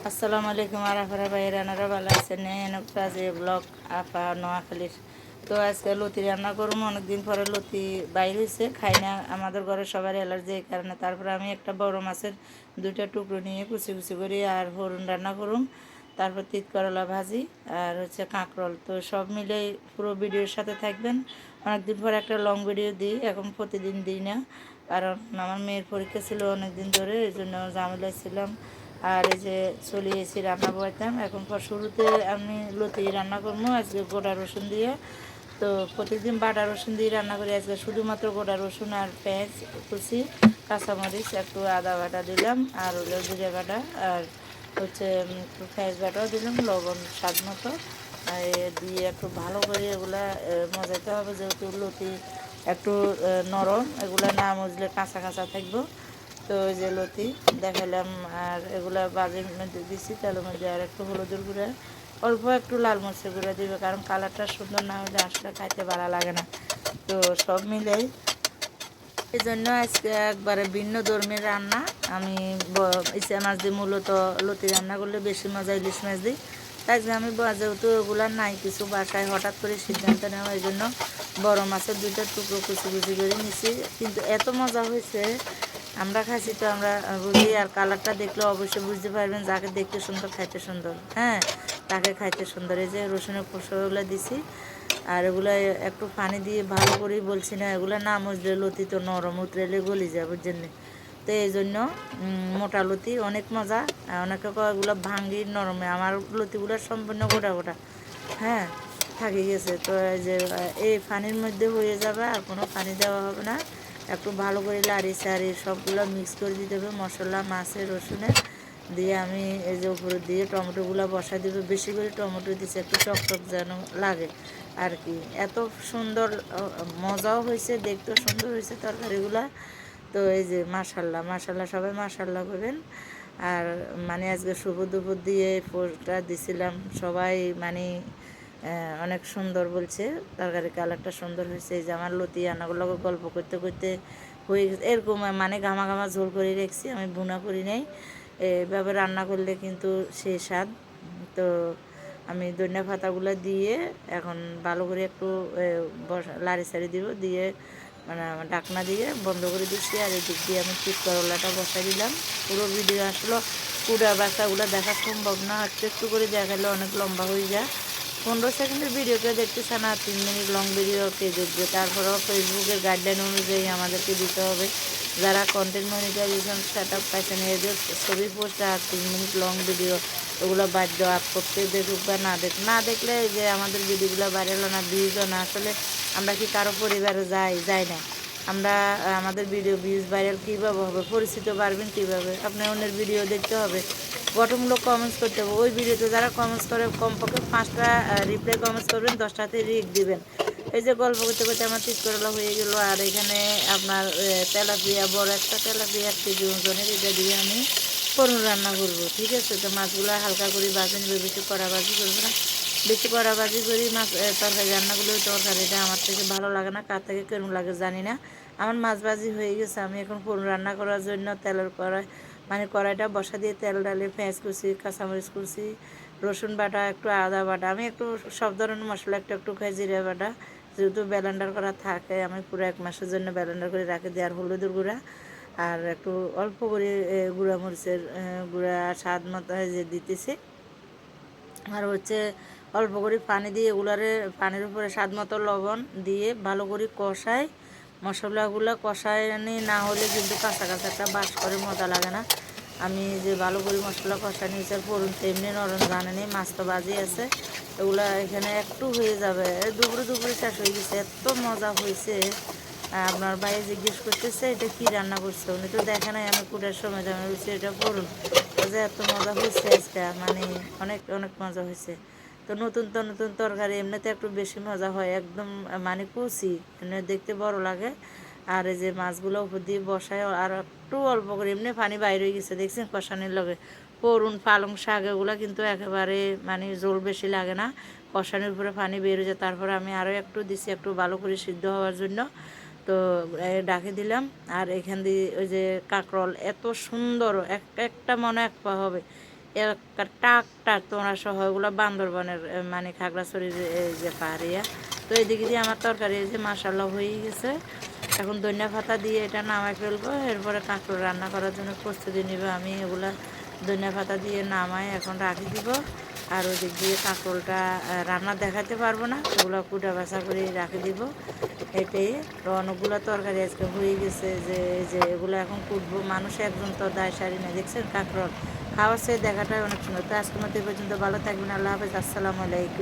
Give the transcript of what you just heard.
আসসালামু আলাইকুম আরাফারা ভাই রান্নারা ভালো আছেন এনকাজে ব্লগ আপা নোয়াখালীর। তো আজকে লতি রান্না করবো। অনেকদিন পরে লতি বাইর হয়েছে, খাই না, আমাদের ঘরে সবার অ্যালার্জি, এই কারণে। তারপরে আমি একটা বড় মাছের দুইটা টুকরো নিয়ে কুচি কুচি করি আর হরুন রান্না করুম। তারপর তিত করলা ভাজি আর হচ্ছে কাঁকরোল। তো সব মিলে পুরো ভিডিওর সাথে থাকবেন। অনেকদিন পর একটা লং ভিডিও দিই, এখন প্রতিদিন দিই না, কারণ আমার মেয়ের পরীক্ষা ছিল অনেকদিন ধরে, এই জন্য ঝামেলায় ছিলাম। আর এই যে চলে এসেছি রান্না বসাইতাম। এখন পর শুরুতে আমি লতি রান্না করবো আজকে গোটা রসুন দিয়ে। তো প্রতিদিন বাটা রসুন দিয়ে রান্না করি, আজকে শুধুমাত্র গোটা রসুন আর পেঁয়াজ কুচি, কাঁচামরিচ, একটু আদা বাটা দিলাম, আর হলো জিরে বাটা, আর হচ্ছে একটু পেঁয়াজ বাটাও দিলাম, লবণ স্বাদ মতো দিয়ে একটু ভালো করে এগুলা মজাইতে হবে, যেহেতু লতি একটু নরম, এগুলা না মজলে কাঁচা কাঁচা থাকবো। তো ওই যে লতি দেখালাম, আর এগুলা বাজের মধ্যে দিছি, তেলের মধ্যে আর একটু হলুদের গুঁড়া, অল্প একটু লাল মরিচের গুঁড়া দিবে, কারণ কালারটা সুন্দর না হলে আসলে খাইতে ভালো লাগে না। তো সব মিলেই এই জন্য আজকে একবারে ভিন্ন ধর্মের রান্না। আমি ইলিশ মাছ দিয়ে মূলত লতি রান্না করলে বেশি মজা ইলিশ মাছ দিই। তাই যে আমি যেহেতু ওগুলো নাই কিছু বাসায়, হঠাৎ করে সিদ্ধান্ত নেওয়া, এই জন্য বড় মাছের দুইটা টুকরো কুচি কুচি করে নিছি। কিন্তু এত মজা হয়েছে, আমরা খাইছি তো আমরা বুঝি, আর কালারটা দেখলে অবশ্যই বুঝতে পারবেন, যাকে দেখতে সুন্দর খাইতে সুন্দর, হ্যাঁ, তাকে খাইতে সুন্দর। এই যে রসুনের খোসাগুলো দিছি, আর এগুলো একটু পানি দিয়ে ভালো করেই, বলছি না, এগুলো না মজলে লতি তো নরম উতরেলে গলি যায়, বুঝছেন। তো এই জন্য মোটা লতি অনেক মজা। অনেকে কয় এগুলো ভাঙ্গি নরমে, আমার লতিগুলো সম্পূর্ণ গোটা গোটা, হ্যাঁ, থাকি গেছে। তো এই যে এই পানির মধ্যে হয়ে যাবে, আর কোনো পানি দেওয়া হবে না। একটু ভালো করে লাড়ি সারি সবগুলো মিক্স করে দিতে হবে, মশলা মাছের রসুনে দিয়ে আমি এই যে উপরে দিয়ে টমেটোগুলো বসা দিব। বেশি করে টমেটো দিচ্ছে, একটু টকটক যেন লাগে আর কি। এত সুন্দর মজাও হয়েছে, দেখতেও সুন্দর হয়েছে তরকারিগুলা। তো এই যে মাশাল্লাহ মাশাল্লাহ, সবাই মাশাল্লাহ করবেন। আর মানে আজকে শুভ দুপুর দিয়ে পোস্টটা দিছিলাম, সবাই মানে অনেক সুন্দর বলছে, তরকারি কালারটা সুন্দর হয়েছে। এই যে আমার লতি আনাগুলো গল্প করতে করতে হয়ে গেছে এরকম, মানে ঘামা ঘামা ঝোল করে রেখেছি, আমি বুনা করি নাই। এভাবে রান্না করলে কিন্তু সেই স্বাদ। তো আমি ধনিয়া পাতাগুলো দিয়ে এখন ভালো করে একটু লাড়ি সারি দিব, দিয়ে মানে ঢাকনা দিয়ে বন্ধ করে দিচ্ছি। আর এই দিক দিয়ে আমি চিট করলাটা বসাই দিলাম। পুরো ভিডিও আসলো পুরা বাচ্চাগুলো দেখা সম্ভব না, একটু একটু করে দেখালে অনেক লম্বা হয়ে যায়। 15 সেকেন্ডের ভিডিওকে দেখতেছে না, 3 মিনিট লং ভিডিও কে দেখবে। তারপরেও ফেসবুকের গাইডলাইন অনুযায়ী আমাদেরকে দিতে হবে। যারা কন্টেন্ট মনিটাইজেশন সেট আপ পাইছেন, এদের ছবি পোস্ট আর 3 মিনিট লং ভিডিও, ওগুলো বাধ্য আপ করতে, দেখুক বা না দেখলে যে আমাদের ভিডিওগুলো ভাইরাল না, ভিউজও না। আসলে আমরা কি কারো পরিবারে যাই না। আমরা আমাদের ভিডিও ভিউজ ভাইরাল কীভাবে হবে, পরিচিত পারবেন কীভাবে? আপনি অন্যের ভিডিও দেখতে হবে, গঠনমূলক কমেন্টস করতে হবে। ওই ভিডিওতে যারা কমেন্টস করে কমপক্ষে 5টা রিপ্লাই কমেন্টস করবেন, 10টাতে রিক দিবেন। এই যে গল্প করতে করতে আমার ঠিক করলা হয়ে গেল। আর এখানে আপনার তেলাপিয়া, বড় একটা তেলাপিয়া 1 কেজি ওজনের, এটা দিয়ে আমি করুন রান্না করবো, ঠিক আছে। তো মাছগুলো হালকা করে ভাজি নেবে, বেশি কড়া ভাজি করবো না। বেশি কড়া ভাজি করি মাছ তরকারি রান্নাগুলো, তরকারিটা আমার থেকে ভালো লাগে না, কার থেকে কেমন লাগে জানি না। আমার মাছ ভাজি হয়ে গেছে, আমি এখন করুন রান্না করার জন্য তেলের কড়াই, মানে কড়াইটা বসা দিয়ে তেল ডালে পেঁয়াজ কুচি, কাঁচামরিচ কুচি, রসুন বাটা, একটু আদা বাটা, আমি একটু সব ধরনের মশলা একটু একটু খাই, জিরে বাটা, যেহেতু ব্লেন্ডার করা থাকে, আমি পুরো 1 মাসের জন্য ব্লেন্ডার করে রাখি দিই। আর হলুদের গুঁড়া আর একটু অল্প করে গুঁড়া মরিচের গুঁড়া স্বাদ মতো যে দিতেছি। আর হচ্ছে অল্প করে পানি দিয়ে এগুলারে, পানির উপরে স্বাদ মতো লবণ দিয়ে ভালো করে কষাই। মশলাগুলো কষানি না হলে কিন্তু কাঁচা কাঁচা একটা বাস করে, মজা লাগে না। আমি যে ভালো করে মশলা কষা নিয়েছি, আর পড়ুন তো এমনি নরম জানেনি, মাছ তো বাজি আছে, এগুলা এখানে একটু হয়ে যাবে। দুপুরে দুপুরে শেষ হয়ে গেছে, এত মজা হয়েছে। আপনার ভাই জিজ্ঞেস করতেছে এটা কি রান্না করছে, উনি তো দেখে নাই আমি কুটার সময় জানা বলছি এটা পড়ুন। যে এত মজা হয়েছে আজকে, মানে অনেক অনেক মজা হয়েছে। তো নতুন তরকারি এমনিতে একটু বেশি মজা হয়, একদম মানে কুচি, এমনি দেখতে বড় লাগে। আর এই যে মাছগুলো উপর দিয়ে বসায়, আর একটু অল্প করে এমনি পানি বাইরে হয়ে গেছে, দেখছেন কষানির লগে। করুন পালং শাক এগুলো কিন্তু একেবারে মানে জোল বেশি লাগে না, কষানির উপরে পানি বের হয়ে যায়। তারপরে আমি আরও একটু দিছি, একটু ভালো করে সিদ্ধ হওয়ার জন্য। তো ডাকে দিলাম। আর এখান দিয়ে ওই যে কাঁকরোল এত সুন্দর, একটা মনে এক পা হবে, একটা টাক টাক তোমরা সহ ওগুলো বান্দরবনের মানে খাগড়াছড়ির যে পাহাড়িয়া। তো এদিকে দিয়ে আমার তরকারি যে মাশাল্লাহ হয়ে গেছে। এখন ধনিয়া পাতা দিয়ে এটা নামাই ফেলবো, এরপরে কাঁকড় রান্না করার জন্য প্রস্তুতি নিব। আমি এগুলা ধনিয়া পাতা দিয়ে নামাই এখন রাখি দিব। আর ওদিক দিয়ে কাঁকরোলটা রান্না দেখাতে পারবো না, ওগুলো কুটা বাছা করে রাখে দিব। এটাই তো অনেকগুলো তরকারি আজকে হয়ে গেছে, যে এগুলো এখন কুটবো। মানুষ একজন তো দায় সারি না, দেখছেন কাঁকরোল খাওয়ার সে দেখাটাই অনেক সুন্দর। তো আজকের মতো এই পর্যন্ত, ভালো থাকবেন, আল্লাহ হাফেজ, আসসালামু আলাইকুম।